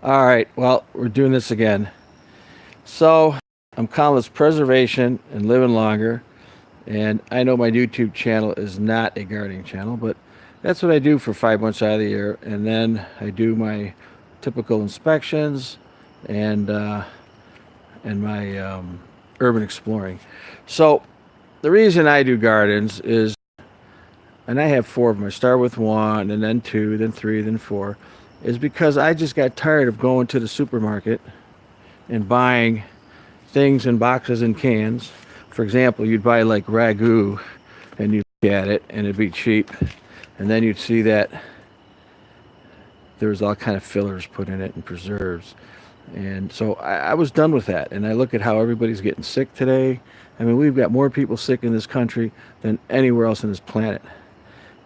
All right, well, we're doing this again. So, I'm calling this preservation and living longer. And I know my YouTube channel is not a gardening channel, but that's what I do for 5 months out of the year. And then I do my typical inspections and my urban exploring. So, the reason I do gardens is, and I have four of them. I start with one, and then two, then three, then four, is because I just got tired of going to the supermarket and buying things in boxes and cans. For example, you'd buy like ragu and you'd look at it and it'd be cheap. And then you'd see that there was all kind of fillers put in it and preserves. And so I was done with that. And I look at how everybody's getting sick today. I mean, we've got more people sick in this country than anywhere else on this planet.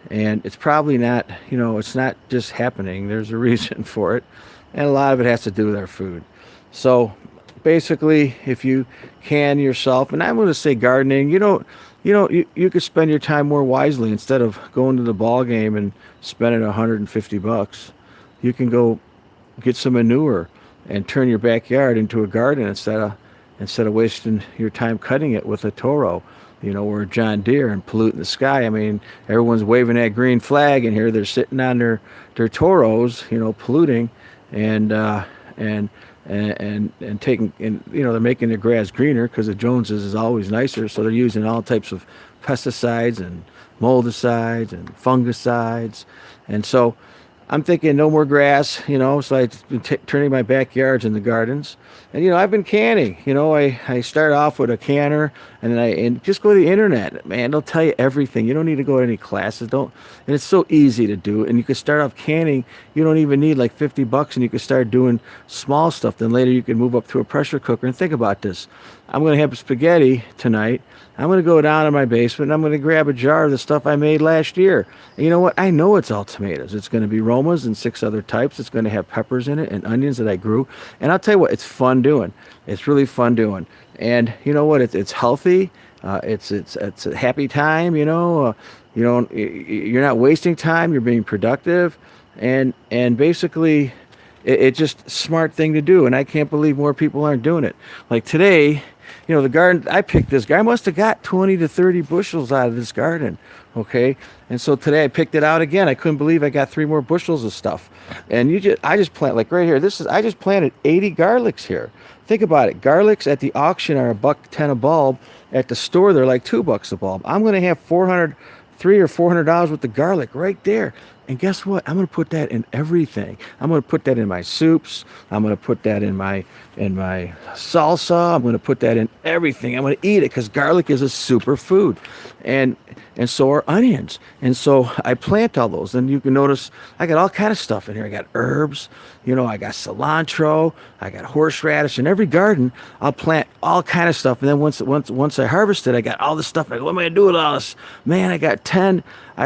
And it's probably not, it's not just happening. There's a reason for it. And a lot of it has to do with our food. So basically, if you can yourself, and I'm going to say gardening, you could spend your time more wisely instead of going to the ball game and spending $150. You can go get some manure and turn your backyard into a garden instead of wasting your time cutting it with a Toro, or a John Deere and polluting the sky. I mean, everyone's waving that green flag in here. They're sitting on their Toros, polluting and taking, and they're making their grass greener because the Joneses is always nicer. So they're using all types of pesticides and moldicides and fungicides, and so I'm thinking no more grass, so I've been turning my backyards into gardens. And, I've been canning. I start off with a canner and then and just go to the internet. Man, they'll tell you everything. You don't need to go to any classes. And it's so easy to do. And you can start off canning. You don't even need like $50 and you can start doing small stuff. Then later you can move up to a pressure cooker. And think about this. I'm going to have spaghetti tonight. I'm going to go down in my basement and I'm going to grab a jar of the stuff I made last year. And you know what? I know it's all tomatoes. It's going to be Romas and 6 other types. It's going to have peppers in it and onions that I grew. And I'll tell you what, it's fun doing. It's really fun doing. And you know what? It's healthy. It's a happy time. You're not wasting time. You're being productive. And basically, it's just a smart thing to do. And I can't believe more people aren't doing it. Like today, the garden, I picked this garden. I must have got 20 to 30 bushels out of this garden. Okay. And so today I picked it out again. I couldn't believe I got 3 more bushels of stuff. And I just plant like right here. I just planted 80 garlics here. Think about it. Garlics at the auction are $1.10 a bulb. At the store, they're like $2 a bulb. I'm going to have $300 or $400 worth of garlic right there. And guess what? I'm going to put that in everything. I'm going to put that in my soups. I'm going to put that in my salsa. I'm going to put that in everything. I'm going to eat it because garlic is a super food. And so are onions. And so I plant all those. And you can notice I got all kind of stuff in here. I got herbs. I got cilantro. I got horseradish. In every garden, I'll plant all kind of stuff. And then once I harvest it, I got all this stuff. I go, what am I going to do with all this? Man, I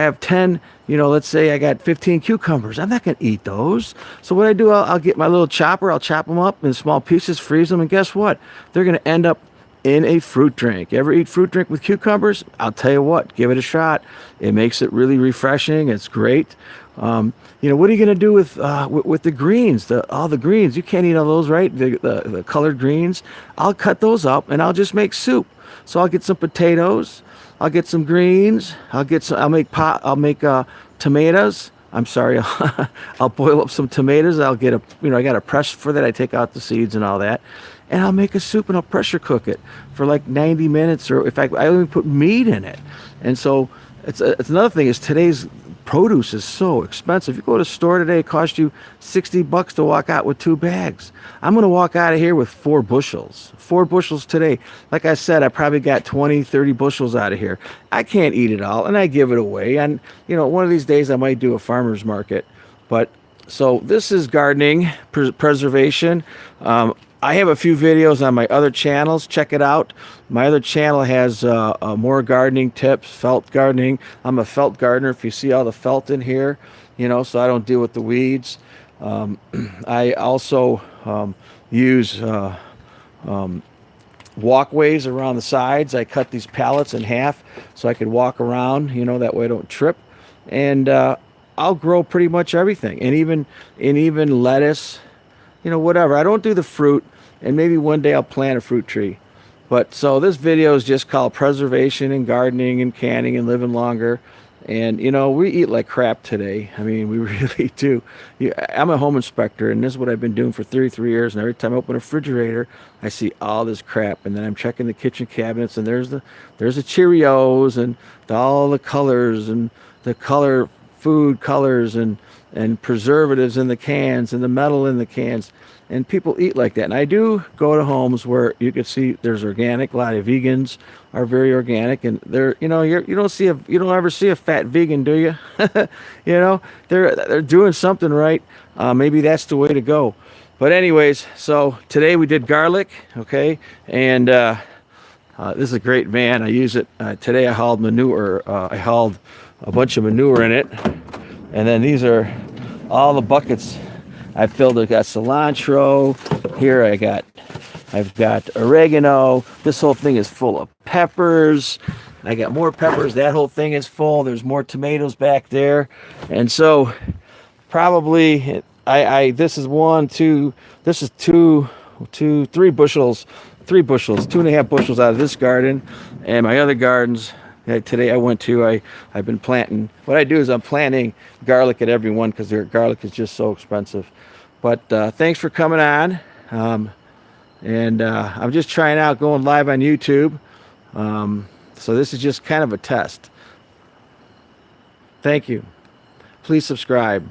have 10, let's say I got 15 cucumbers. I'm not going to eat those. So what I do, I'll get my little chopper. I'll chop them up in small pieces, freeze them. And guess what? They're going to end up in a fruit drink. You ever eat fruit drink with cucumbers? I'll tell you what, give it a shot. It makes it really refreshing. It's great. What are you going to do with the greens? All the greens, you can't eat all those, right? The colored greens. I'll cut those up and I'll just make soup. So I'll get some potatoes. I'll get some greens. I'll make tomatoes. I'm sorry. I'll boil up some tomatoes. I got a press for that. I take out the seeds and all that. And I'll make a soup and I'll pressure cook it for like 90 minutes. Or if I even put meat in it. And so it's another thing is today's produce is so expensive. You go to a store today, it costs you $60 to walk out with 2 bags. I'm going to walk out of here with 4 bushels. 4 bushels today. Like I said, I probably got 20, 30 bushels out of here. I can't eat it all, and I give it away. And, one of these days I might do a farmer's market. But so this is gardening, preservation. I have a few videos on my other channels. Check it out. My other channel has more gardening tips, felt gardening. I'm a felt gardener. If you see all the felt in here, so I don't deal with the weeds. I also use walkways around the sides. I cut these pallets in half so I could walk around, that way I don't trip. And I'll grow pretty much everything, and even lettuce, you know, whatever. I don't do the fruit, and maybe one day I'll plant a fruit tree. But so this video is just called preservation and gardening and canning and living longer. And you know, we eat like crap today. I mean, we really do. I'm a home inspector, and this is what I've been doing for 33 years. And every time I open a refrigerator, I see all this crap. And then I'm checking the kitchen cabinets, and there's the Cheerios and all the colors and the food colors and preservatives in the cans and the metal in the cans. And people eat like that. And I do go to homes where you can see there's organic. A lot of vegans are very organic, and they're, you know, you don't ever see a fat vegan, do you? You know, they're doing something right. Maybe that's the way to go. But anyways, so today we did garlic, okay, and this is a great van. I use it today. I hauled manure. I hauled a bunch of manure in it, and then these are all the buckets I filled. I got cilantro here. I've got oregano. This whole thing is full of peppers. I got more peppers. That whole thing is full. There's more tomatoes back there, and so probably this is three bushels, 2.5 bushels out of this garden, and my other gardens. Today I went to, I've been planting. What I do is I'm planting garlic at every one because their garlic is just so expensive. But thanks for coming on. And I'm just trying out going live on YouTube. So this is just kind of a test. Thank you. Please subscribe.